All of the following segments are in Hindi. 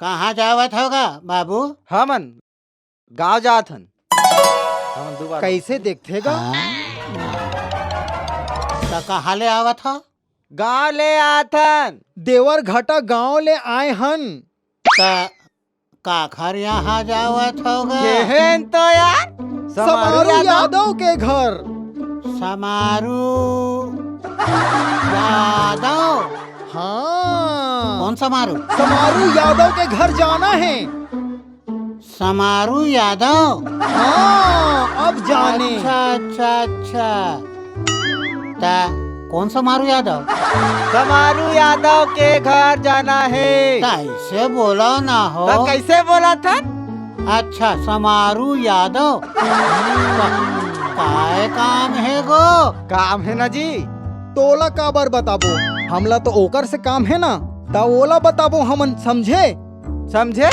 कहाँ जावत होगा बाबू? हमन गांव जात हन। हमन दोबारा कैसे देखतेगा? तो कहाँ ले आवत हो? गांव ले आत हन। देवर घटा गांव ले आए हन। तो काखर यहाँ जावत होगा? केहन तो यार समारू यादव के घर। समारू यादव? हाँ, कौन समारू? समारू यादव के घर जाना है। समारू यादव? हाँ, अब जाने। अच्छा अच्छा अच्छा। ता कौन समारू यादव? समारू यादव के घर जाना है। कैसे बोला ना हो? तो कैसे बोला था? अच्छा समारू यादव। काय काम है गो? काम है ना जी। तोला काबर बताबो? हमला तो ओकर से काम है ना, ता ओला बताबो हमन समझे। समझे?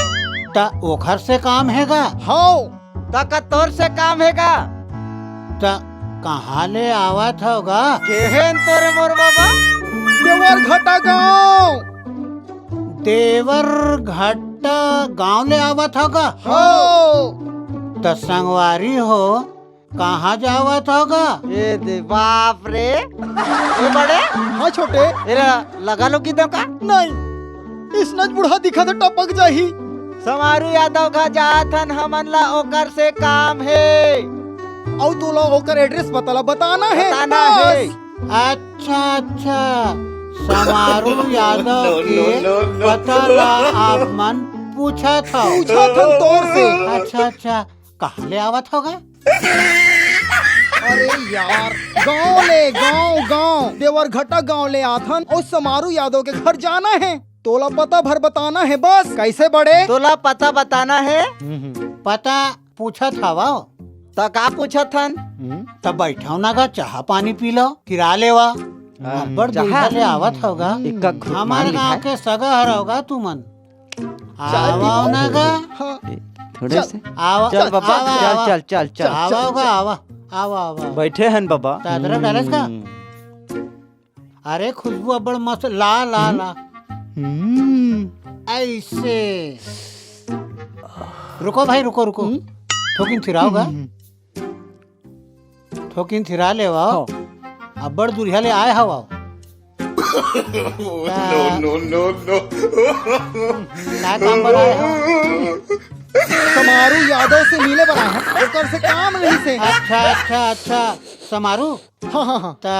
ता ओखर से काम हैगा? हाँ, तक तोर से काम हैगा। ता कहाँ ले आवत होगा? केहन तोरे मोर बाबा? देवर घटा गांव। देवर घट्टा गांव ले आवत होगा? हाँ, तो संगवारी हो कहाँ जावत होगा? ये दे बाप रे। ये बड़े हाँ छोटे। एरा लगा लो किधर का? नहीं, इस नच बुढ़ा दिखा तो टपक जाही। समारू यादव का जात हन, हमन ला ओकर से काम है। और तोला ओकर एड्रेस बताना है। बताना है। अच्छा अच्छा। समारू यादव के पता ला आप मन पूछा था? पूछा था तोर से। अच्छा अच्छा। कहाँ ले आवत होगा? अरे यार, गांव देवर घटा गांव ले आथन और समारू यादव के घर जाना है। तोला पता भर बताना है बस। कैसे बड़े? तोला पता बताना है। पता पूछा था वो? तो का पूछत हन? तब बैठाओ ना गा, चाह पानी पी लो, किरा लेवा। अब्बड़ दूल्हा ले आवत होगा। हमारे गाँव के सगा हर होगा तुमन। आवाओ ना गा। हाँ, थोड़े से आवा चल बाबा, आवा, चल चल चल चल। आवा होगा, आवा आवा आवा। बैठे हन बाबा। अदरक डालेस का? अरे खुशबू अब्बड़ मस्त। ला ला ला ऐसे। रुको भाई, रुको रुको। ठोकिन थिराओगा? ठोकिन थिरा ले वाओ। अब्बड़ दूरिया ले आए हवा। नो। क्या काम पर आए हो? समारू यादव से मिले बनाए हैं। ओकर से काम नहीं से। अच्छा अच्छा अच्छा। समारू? हाँ हाँ हाँ। ता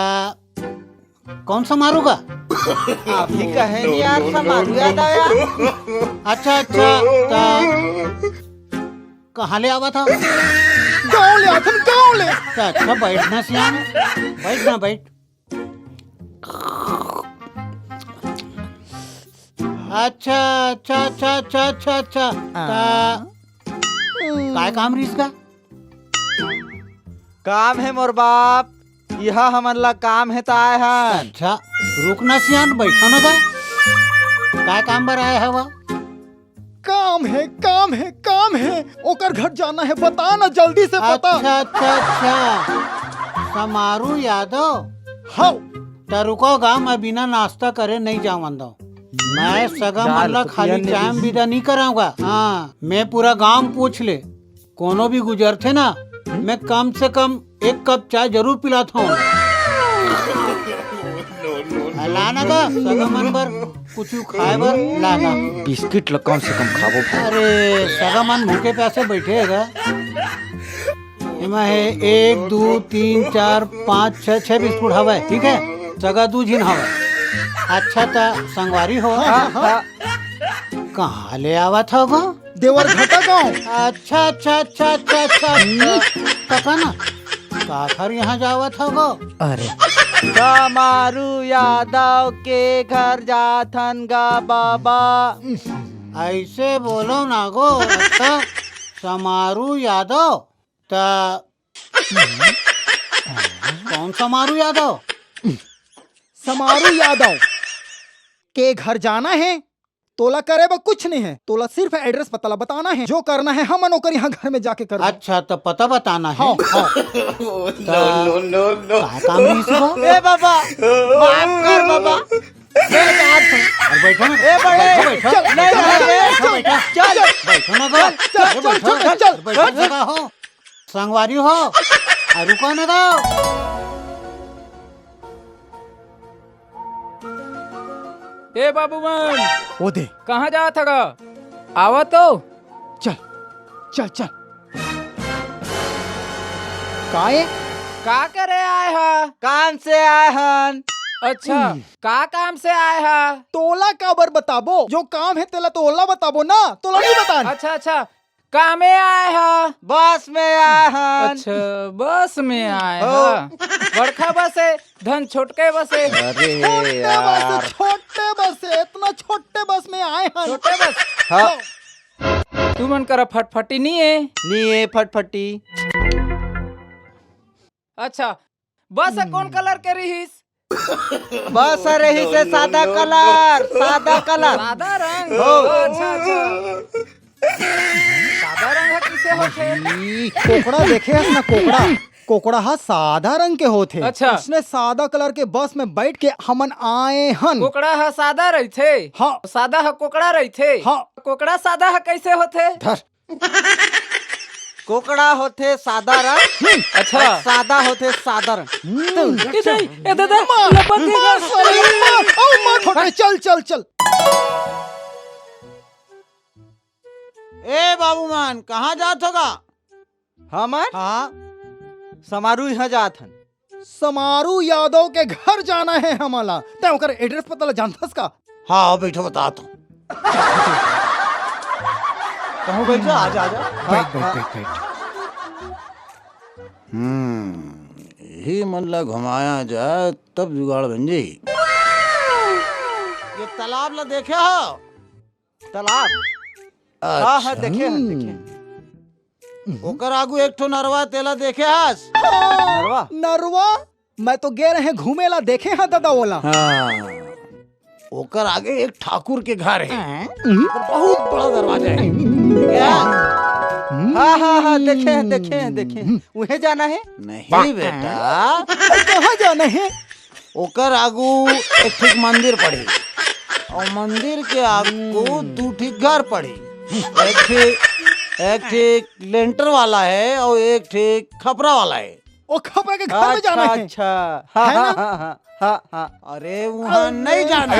कौन समारू का? आप ही कहे नहीं यार, समारू यादव यार। अच्छा अच्छा। ता कहाँ ले आवा था? गाँव ले आथन, गाँव ले। अच्छा बैठना सियान, बैठना बैठ। अच्छा अच्छा अच्छा अच्छा अच्छा अच्छा। काय काम रहीस का? काम है मोर बाप। यह हमन ला काम है तो आए हन। अच्छा रुकना सियान, बैठो ना का। काय काम बर आए हवा? काम है। ओकर घर जाना है, बता ना जल्दी से बता। अच्छा अच्छा अच्छा। समारू यादव? हाँ, तो रुकोगा, मैं बिना नाश्ता करे नहीं जाऊंगा। मैं सगा मन ला खाली चाय विदा नहीं कराऊंगा। हाँ, मैं पूरा गांव पूछ ले, कोनो भी गुजरते ना, मैं कम से कम एक कप चाय जरूर पिलाता हूँ। लाना का सगा मन बर कुछ खाए बर लाना। बिस्किट ला कम से कम खाबो। अरे सगा मन भूखे प्यासे बैठेगा। इमा है 1 2 3 4 5 6 बिस्कुट हवा। ठीक है, सगा 2 जिन हवा। अच्छा था संगवारी हो। कहाँ ले आवा था गो? देवर घटा गाँव। अच्छा अच्छा अच्छा अच्छा अच्छा। पता ना काखर यहाँ जावा था गो? अरे समारू यादव के घर जात हन गा बाबा। ऐसे बोलो ना गो। अच्छा समारू यादव? ता कौन समारू यादव? समारू यादव के घर जाना है। तोला करे बा कुछ नहीं है। तोला सिर्फ एड्रेस पता बताना है। जो करना है हम नौकर यहाँ घर में जाके कर। अच्छा तो पता बताना है। हाँ, हाँ। नो। काम नहीं इसको? ए बाबा, माफ कर बाबा। अरे बैठो ना, ए बड़े, बैठो, चल, बैठो, नहीं, बैठो, नहीं, बैठो, चल, बैठो, चल, बैठो ना गो, चल, अरे बैठो, चल, चल, बैठो जगह हो, संगवारी हो, अरे रुको ना गो। ए बाबूमन, वो दे, कहाँ जा था गा? आवा तो। चल चल चल। काहे? का करे आए हा? काम से आए हन। अच्छा, का काम से आए हा? तोला काबर बताबो? जो काम है तेला तोला बताबो ना, तोला नहीं बतान। अच्छा अच्छा, कामे आए हा? बस में आए हन। अच्छा, बस में आए हो। हा? बड़का बस है, धन छोटके बस है। अरे छोटे यार, बस, छोटे बस से, इतना छोटे बस में आए हैं। छोटे बस। हाँ, तू मन करा फटफटी नहीं है? नहीं है फटफटी। अच्छा, बस कौन कलर के रहीस? बस रही से सादा कलर, सादा कलर। सादा रंग। हो। अच्छा अच्छा, सादा रंग किसे होते? कोकड़ा देखे है ना, कोकड़ा कोकड़ा हा सादा रंग के होते। अच्छा। उसने सादा कलर के बस में बैठ के हमन आए हन। कोकड़ा हा सादा रही थे? हाँ। सादा हा कोकड़ा रही थे? हाँ। कोकड़ा सादा हा कैसे होते? कोकड़ा होते सादा रंग। अच्छा। सादा होते सादा रंग। किसे? ए दादा, लपक मार साले, मार, आओ मार ठोके, चल चल चल। ए बाबूमान, कहाँ जात होगा? हमन हाँ, समारू यहाँ जात हन। समारू यादव के घर जाना है हमारा। तय ओकर एड्रेस पता जानथस का? हाँ बैठो बताता हूँ। कहूँ बैठ जा, आजा आजा। बैठ बैठ बैठ बैठ। यही मन ला घुमाया जाए तब जुगाड़ बन जाई। ये तालाब ला देखे हो? तालाब। हाँ हाँ, देखे हन, देखे हन। ओकर आगू एक ठो नरवा तेला देखे हस? नरवा। नरवा? मैं तो गे रहे घूमे ला, देखे हैं दादा वाला। हाँ, ओकर आगे एक ठाकुर के घर है, बहुत बड़ा दरवाजा है। क्या? हाँ हाँ हाँ, देखे हैं, देखे हैं, देखे हैं। उन्हें जाना है? नहीं बेटा, कहाँ जाना है? ओकर आगू एक ठीक मंदिर पड़ी और मंदिर के आगू दू ठीक घर पड़ी। एक ठीक लेंटर वाला है और एक ठीक खपरा वाला है। ओ खपरा के घर में जाना अच्छा है। अच्छा, हाँ है ना? हाँ हाँ हाँ हाँ हाँ। अरे वहाँ नहीं जाना है।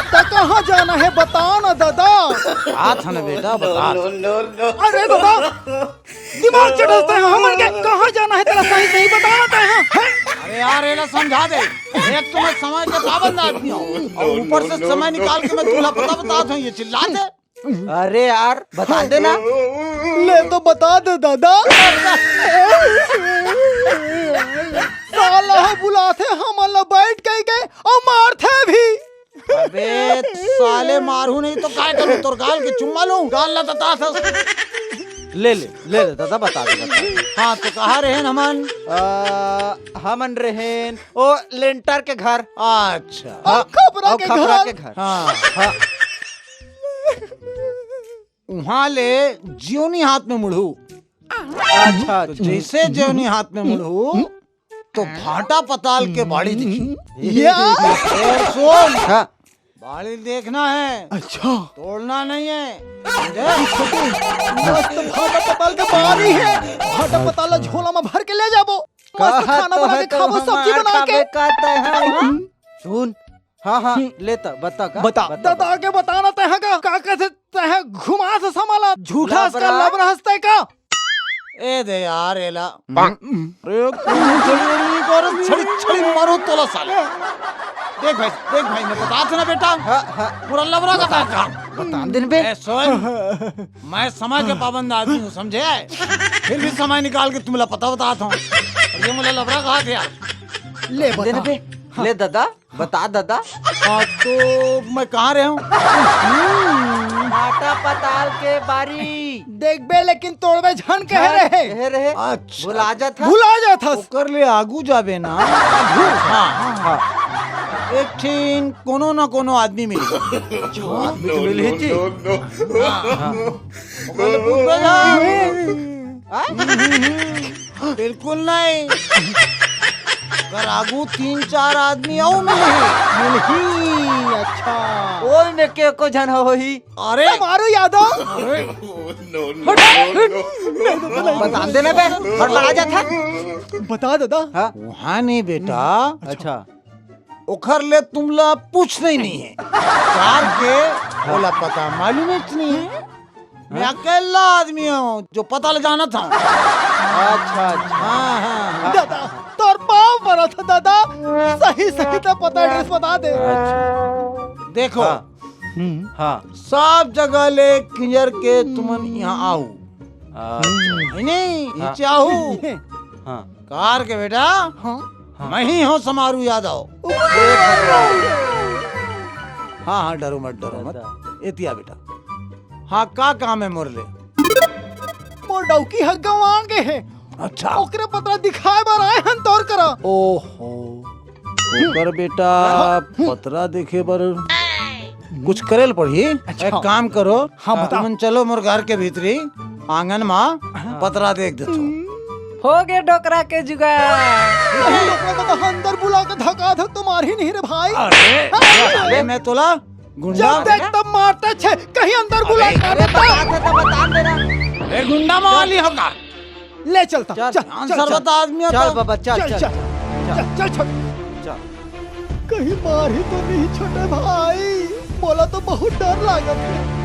तो कहाँ जाना है बता ना दादा। हाथ है ना बेटा, बता। अरे दादा, दिमाग चढ़ते हैं हमन के। कहाँ जाना है तेरा सही सही बताना है। अरे यार ये ला समझा दे। एक तो मैं समय के पाबंद आदमी हूँ और ऊपर से समय निकाल के मैं तुला पता बताता हूँ, ये चिल्ला दे। अरे यार, बता देना। ले तो बता दे दादा। साला बुलाते हमला बैठ गए और मारते भी। अबे साले मारू नहीं तो काय करूँ? तोर गाल के चुम्मा लूं? गाल लता था। ले ले ले ले दादा, बता दे, बता दे। हाँ तो कहाँ रहे हमन? हमन रहेन ओ लेंटर के घर। अच्छा, और खपरा और के खपरा घर। के घर। हाँ हाँ। वहाँ ले जियोनी हाथ में मुड़ू। अच्छा तो जैसे जियोनी हाथ में मुड़ू तो भाटा पताल के बाड़ी दिखी। या? और सुन, हाँ। बाड़ी देखना है, अच्छा, तोड़ना नहीं है, समझे? मस्त भाटा पताल के बारी है। भाटा पताल झोला में भर के ले जाबो। मस्त खाना बना के खाबो, सब्जी बना के। सुन, हाँ हाँ, लेता बता का बता दादा के बताना तह का कैसे तह घुमा से समाला झूठा इसका लबरा। लब हंसते का। ए दे यार एला, अरे छड़ी छड़ी मारो तोला साले। देख भाई मैं बता था ना बेटा, पूरा लबरा का काम। बता दिन बे। ए सुन, मैं समय के पाबंद आदमी हूँ, समझे? फिर भी समय निकाल के तुम्हें पता बताता हूँ। ये मुझे लबरा कहा था यार। ले दिन बता। बे, ले दादा, बता दादा। हाँ तो मैं कहाँ रहा हूँ? भाटा पताल के बारी। देख बे, लेकिन तोड़बे झन कह रहे। रहे। अच्छा, भुला जा था। भुला जा था। ओकर ले आगू जाबे ना। हाँ हाँ, एक ठीन कोनो ना कोनो आदमी मिल मिली थी। बिल्कुल नहीं। कर आगू 3-4 आदमी आओ मिले मिलही अच्छा ओई में के को जन हो ही अरे समारू यादव बता देने पे हड़बड़ा जाता बता दादा हाँ वहाँ नहीं बेटा अच्छा उखर ले तुमला पूछ नहीं है कार के बोला पता मालूम है नहीं है मैं अकेला आदमी हूँ जो पता ले जाना था। अच्छा अच्छा हाँ हाँ दादा तोर पाँव पड़ा था दादा सही सही तो पता एड्रेस बता दे देखो हाँ हाँ सब जगह ले किंजर के तुमन यहाँ आओ अच्छा, नहीं नीचे आओ हाँ कार के बेटा हाँ मैं ही हूँ समारू यादव। हाँ हाँ डरो मत एतिया बेटा। हाँ का काम है मुरले? मोर डौकी हक गवान के है अच्छा ओकरे पता दिखाए बार आए हन तोर करा ओहो ओकर बेटा पतरा देखे बर कुछ करेल पड़ी। एक काम करो हाँ, बताओ। तुमन चलो मोर घर के भीतरी आंगन में पतरा देख देतो। हो गए डोकरा के जुगाड़। तो अंदर बुला के धका धक तो मार ही नहीं रे भाई अरे मैं तोला गुंडा जब देख तब मारते छे कहीं अंदर बुला के अरे बता देना ए गुंडा माली होगा ले चलता चल, चल आंसर बता आदमी चल होता। बाबा चल चल चल चल चल छोटे चल कहीं मार ही तो नहीं छोटे भाई बोला तो बहुत डर लागत है